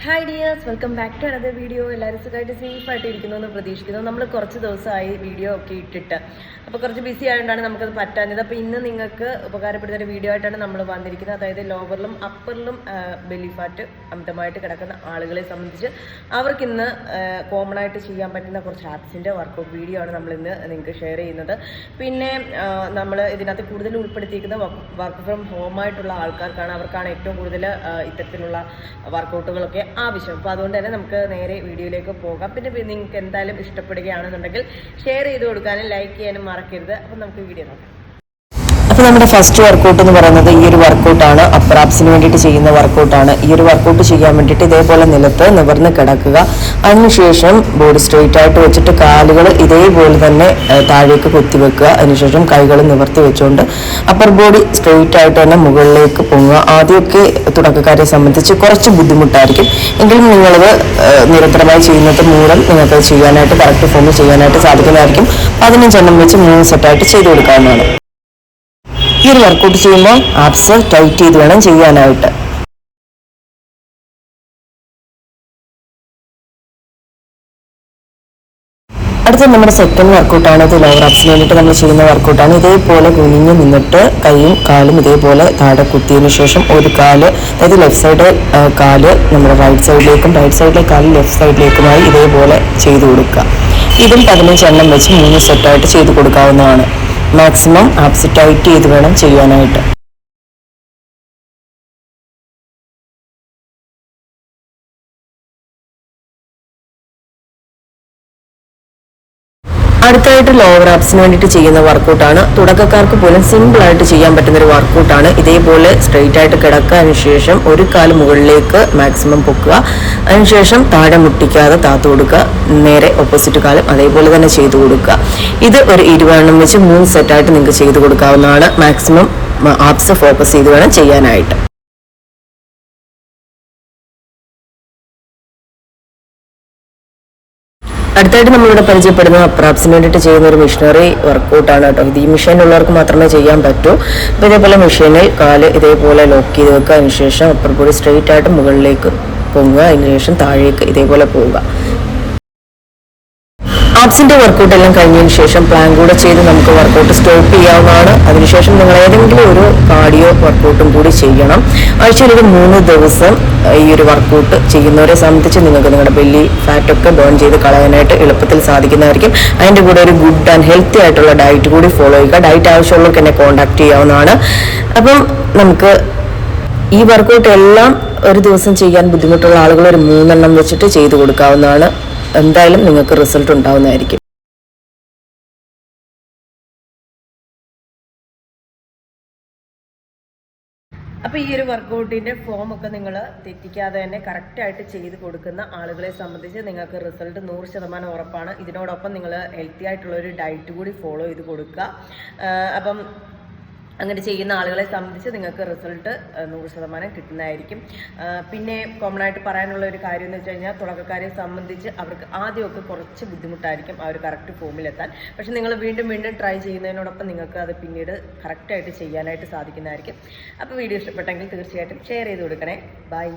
Hi dears, welcome back to another video. എല്ലാവരും സുഖമായിട്ട് സേഫായിട്ട് ഇരിക്കുന്നു എന്ന് പ്രതീക്ഷിക്കുന്നു. നമ്മൾ കുറച്ച് ദിവസമായി വീഡിയോ ഒക്കെ ഇട്ടിട്ട് അപ്പോൾ കുറച്ച് ബിസി ആയതുകൊണ്ടാണ് നമുക്കത് പറ്റാഞ്ഞത്. അപ്പോൾ ഇന്ന് നിങ്ങൾക്ക് ഉപകാരപ്പെടുന്ന ഒരു വീഡിയോ ആയിട്ടാണ് നമ്മൾ വന്നിരിക്കുന്നത്. അതായത് ലോവറിലും അപ്പറിലും ബെല്ലി ഫാറ്റ് അമിതമായിട്ട് കിടക്കുന്ന ആളുകളെ സംബന്ധിച്ച് അവർക്കിന്ന് കോമൺ ആയിട്ട് ചെയ്യാൻ പറ്റുന്ന കുറച്ച് ആപ്സിൻ്റെ വർക്കൗട്ട് വീഡിയോ ആണ് നമ്മളിന്ന് നിങ്ങൾക്ക് ഷെയർ ചെയ്യുന്നത്. പിന്നെ നമ്മൾ ഇതിനകത്ത് കൂടുതൽ ഉൾപ്പെടുത്തിയിരിക്കുന്ന വർക്ക് ഫ്രം ഹോമായിട്ടുള്ള ആൾക്കാർക്കാണ്. അവർക്കാണ് ഏറ്റവും കൂടുതൽ ഇത്തരത്തിലുള്ള വർക്കൗട്ടുകളൊക്കെ ആവശ്യം. അപ്പോൾ അതുകൊണ്ട് തന്നെ നമുക്ക് നേരെ വീഡിയോയിലേക്ക് പോകാം. പിന്നെ നിങ്ങൾക്ക് എന്തായാലും ഇഷ്ടപ്പെടുകയാണെന്നുണ്ടെങ്കിൽ ഷെയർ ചെയ്ത് കൊടുക്കാനും ലൈക്ക് ചെയ്യാനും മറക്കരുത്. അപ്പം നമുക്ക് വീഡിയോ നോക്കാം. അപ്പോൾ നമ്മുടെ ഫസ്റ്റ് വർക്കൗട്ട് എന്ന് പറയുന്നത് ഈ ഒരു വർക്കൗട്ടാണ്. അപ്പർ ആപ്സിന് വേണ്ടിയിട്ട് ചെയ്യുന്ന വർക്കൗട്ടാണ്. ഈ ഒരു വർക്കൗട്ട് ചെയ്യാൻ വേണ്ടിയിട്ട് ഇതേപോലെ നിലത്ത് നിവർന്ന് കിടക്കുക. അതിനുശേഷം ബോഡി സ്ട്രെയിറ്റ് ആയിട്ട് വെച്ചിട്ട് കാലുകൾ ഇതേപോലെ തന്നെ താഴേക്ക് കുത്തിവെക്കുക. അതിനുശേഷം കൈകൾ നിവർത്തി വെച്ചുകൊണ്ട് അപ്പർ ബോഡി സ്ട്രെയിറ്റ് ആയിട്ട് തന്നെ മുകളിലേക്ക് പൊങ്ങുക. ആദ്യമൊക്കെ തുടക്കക്കാരെ സംബന്ധിച്ച് കുറച്ച് ബുദ്ധിമുട്ടായിരിക്കും. എങ്കിലും നിങ്ങളത് നിരന്തരമായി ചെയ്യുന്നത് മൂലം നിങ്ങൾക്ക് ചെയ്യാനായിട്ട് കറക്റ്റ് ഫോമിൽ ചെയ്യാനായിട്ട് സാധിക്കുന്നതായിരിക്കും. 15 എണ്ണം വെച്ച് 3 സെറ്റായിട്ട് ചെയ്ത് കൊടുക്കാവുന്നതാണ്. ഈ ഒരു വർക്കൗട്ട് ചെയ്യുമ്പോൾ ആപ്സ് ടൈറ്റ് ചെയ്ത് വേണം ചെയ്യാനായിട്ട്. അടുത്ത നമ്മുടെ സെക്കൻഡ് വർക്കൗട്ടാണ്. ഇത് ലോവർ ആപ്സിന് വേണ്ടിയിട്ട് നമ്മൾ ചെയ്യുന്ന വർക്കൗട്ടാണ്. ഇതേപോലെ കുനിഞ്ഞ് നിന്നിട്ട് കൈയും കാലും ഇതേപോലെ താഴെ കുത്തിയതിന് ശേഷം ഒരു കാല്, അതായത് ലെഫ്റ്റ് സൈഡ് കാല് നമ്മുടെ റൈറ്റ് സൈഡിലേക്കും റൈറ്റ് സൈഡിലെ കാല് ലെഫ്റ്റ് സൈഡിലേക്കുമായി ഇതേപോലെ ചെയ്ത് കൊടുക്കുക. ഇതും 15 എണ്ണം വെച്ച് 3 സെറ്റായിട്ട് ചെയ്ത് കൊടുക്കാവുന്നതാണ്. മാക്സിമം ആപ്സ് ടൈറ്റ് ചെയ്ത് വേണം ചെയ്യാനായിട്ട്. അടുത്തായിട്ട് ലോവർ ആപ്സിന് വേണ്ടിയിട്ട് ചെയ്യുന്ന വർക്കൗട്ടാണ്. തുടക്കക്കാർക്ക് പോലും സിമ്പിൾ ആയിട്ട് ചെയ്യാൻ പറ്റുന്ന ഒരു വർക്കൗട്ടാണ്. ഇതേപോലെ സ്ട്രെയിറ്റ് ആയിട്ട് കിടക്കുക. അതിനുശേഷം ഒരു കാല് മുകളിലേക്ക് മാക്സിമം പൊക്കുക. അതിനുശേഷം താഴെ മുട്ടിക്കാതെ താത്തു കൊടുക്കുക. നേരെ ഓപ്പോസിറ്റ് കാലം അതേപോലെ തന്നെ ചെയ്തു കൊടുക്കുക. ഇത് ഒരു 20 എണ്ണം വെച്ച് 3 സെറ്റായിട്ട് നിങ്ങൾക്ക് ചെയ്ത് കൊടുക്കാവുന്നതാണ്. മാക്സിമം ആപ്സ് ഫോക്കസ് ചെയ്ത് വേണം ചെയ്യാനായിട്ട്. അടുത്തായിട്ട് നമ്മളിവിടെ പരിചയപ്പെടുന്ന അപ്പർ ആപ്സിന് വേണ്ടിയിട്ട് ചെയ്യുന്ന ഒരു മിഷനറി വർക്കൗട്ടാണ് കേട്ടോ. ഇത് ഈ മെഷീനുള്ളവർക്ക് മാത്രമേ ചെയ്യാൻ പറ്റൂ. അപ്പോൾ ഇതേപോലെ മെഷീനിൽ കാല് ഇതേപോലെ ലോക്ക് ചെയ്ത് വെക്കുക. അതിനുശേഷം അപ്പർ ബോഡി സ്ട്രെയിറ്റ് ആയിട്ട് മുകളിലേക്ക് പൊങ്ങുക. അതിനുശേഷം താഴേക്ക് ഇതേപോലെ പോവുക. ആപ്സിന്റെ വർക്കൗട്ട് എല്ലാം കഴിഞ്ഞതിന് ശേഷം പ്ലാൻ കൂടെ ചെയ്ത് നമുക്ക് വർക്കൗട്ട് സ്റ്റോപ്പ് ചെയ്യാവുന്നതാണ്. അതിനുശേഷം നിങ്ങൾ ഏതെങ്കിലും ഒരു കാർഡിയോ വർക്കൗട്ടും കൂടി ചെയ്യണം. ആഴ്ചയിൽ ഒരു 3 ദിവസം ഈ ഒരു വർക്കൗട്ട് ചെയ്യുന്നവരെ സംബന്ധിച്ച് നിങ്ങൾക്ക് നിങ്ങളുടെ ബെല്ലി ഫാറ്റൊക്കെ ബേൺ ചെയ്ത് കളയാനായിട്ട് എളുപ്പത്തിൽ സാധിക്കുന്നതായിരിക്കും. അതിൻ്റെ കൂടെ ഒരു ഗുഡ് ആൻഡ് ഹെൽത്തി ആയിട്ടുള്ള ഡയറ്റ് കൂടി ഫോളോ ചെയ്യുക. ഡയറ്റ് ആവശ്യമുള്ളവർക്ക് എന്നെ കോൺടാക്ട് ചെയ്യാവുന്നതാണ്. അപ്പം നമുക്ക് ഈ വർക്കൗട്ട് എല്ലാം ഒരു ദിവസം ചെയ്യാൻ ബുദ്ധിമുട്ടുള്ള ആളുകൾ ഒരു 3 എണ്ണം വെച്ചിട്ട് ചെയ്ത് കൊടുക്കാവുന്നതാണ്. എന്തായാലും നിങ്ങൾക്ക് റിസൾട്ട് ഉണ്ടാവുന്നതായിരിക്കും. അപ്പോൾ ഈ ഒരു വർക്കൗട്ടിൻ്റെ ഫോമൊക്കെ നിങ്ങൾ തെറ്റിക്കാതെ തന്നെ കറക്റ്റായിട്ട് ചെയ്ത് കൊടുക്കുന്ന ആളുകളെ സംബന്ധിച്ച് നിങ്ങൾക്ക് റിസൾട്ട് 100% ഉറപ്പാണ്. ഇതിനോടൊപ്പം നിങ്ങൾ ഹെൽത്തി ആയിട്ടുള്ളൊരു ഡയറ്റ് കൂടി ഫോളോ ചെയ്ത് കൊടുക്കുക. അപ്പം അങ്ങനെ ചെയ്യുന്ന ആളുകളെ സംബന്ധിച്ച് നിങ്ങൾക്ക് റിസൾട്ട് 100% കിട്ടുന്നതായിരിക്കും. പിന്നെ കോമൺ ആയിട്ട് പറയാനുള്ള ഒരു കാര്യം എന്ന് വെച്ച് കഴിഞ്ഞാൽ തുടക്കക്കാരെ സംബന്ധിച്ച് അവർക്ക് ആദ്യമൊക്കെ കുറച്ച് ബുദ്ധിമുട്ടായിരിക്കും ആ ഒരു കറക്റ്റ് ഫോമിലെത്താൻ. പക്ഷെ നിങ്ങൾ വീണ്ടും വീണ്ടും ട്രൈ ചെയ്യുന്നതിനോടൊപ്പം നിങ്ങൾക്ക് അത് പിന്നീട് കറക്റ്റായിട്ട് ചെയ്യാനായിട്ട് സാധിക്കുന്നതായിരിക്കും. അപ്പോൾ വീഡിയോ ഇഷ്ടപ്പെട്ടെങ്കിൽ തീർച്ചയായിട്ടും ഷെയർ ചെയ്ത് കൊടുക്കണേ. ബൈ.